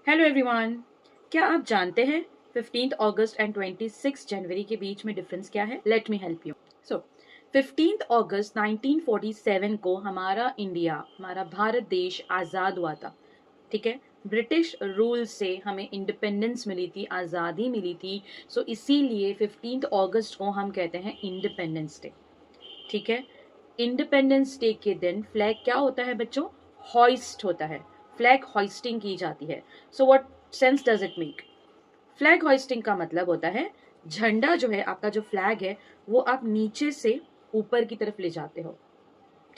Hello everyone. क्या आप जानते हैं 15 अगस्त एंड 26 जनवरी के बीच में डिफरेंस क्या है? Let me help you. So 15 अगस्त 1947 को हमारा इंडिया, हमारा भारत देश आज़ाद हुआ था। ठीक है, ब्रिटिश रूल से हमें इंडिपेंडेंस मिली थी, आज़ादी मिली थी। सो इसीलिए 15 अगस्त को हम कहते हैं इंडिपेंडेंस डे। ठीक है, इंडिपेंडेंस डे के दिन फ्लैग क्या होता है बच्चों? हॉइस्ट होता है, फ्लैग हॉइस्टिंग की जाती है। So what sense does it make? Flag hoisting का मतलब होता है झंडा जो है, आपका जो फ्लैग है, वो आप नीचे से ऊपर की तरफ ले जाते हो।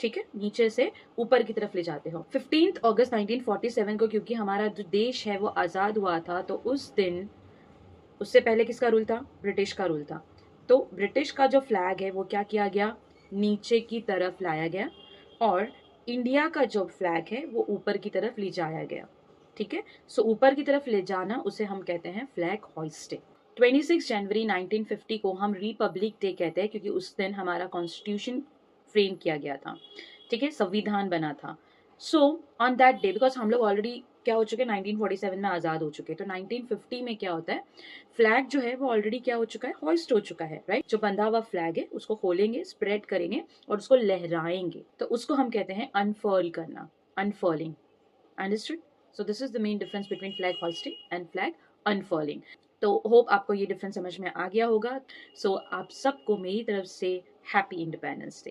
ठीक है, नीचे से ऊपर की तरफ ले जाते हो। 15 अगस्त 1947 को क्योंकि हमारा जो देश है वो आज़ाद हुआ था, तो उस दिन, उससे पहले किसका रूल था? ब्रिटिश का रूल था। तो ब्रिटिश का जो फ्लैग है वो क्या किया गया? नीचे की तरफ लाया गया, और इंडिया का जो फ्लैग है वो ऊपर की तरफ ले जाया गया। ठीक है, सो ऊपर की तरफ ले जाना उसे हम कहते हैं फ्लैग होइस्टिंग। 26 जनवरी 1950 को हम रिपब्लिक डे कहते हैं क्योंकि उस दिन हमारा कॉन्स्टिट्यूशन फ्रेम किया गया था। ठीक है, संविधान बना था। So on that day, because हम लोग ऑलरेडी क्या हो चुके हैं, 1947 में आज़ाद हो चुके हैं, तो 1950 में क्या होता है, फ्लैग जो है वो ऑलरेडी क्या हो चुका है, हॉइस्ट हो चुका है। राइट, जो बंधा हुआ फ्लैग है उसको खोलेंगे, स्प्रेड करेंगे और उसको लहराएंगे, तो उसको हम कहते हैं अनफर्ल करना, unfurling. Understood? So this is the main difference between flag hoisting and flag unfurling. तो होप आपको ये डिफरेंस समझ में आ गया होगा। सो आप सबको मेरी तरफ से हैप्पी इंडिपेंडेंस डे।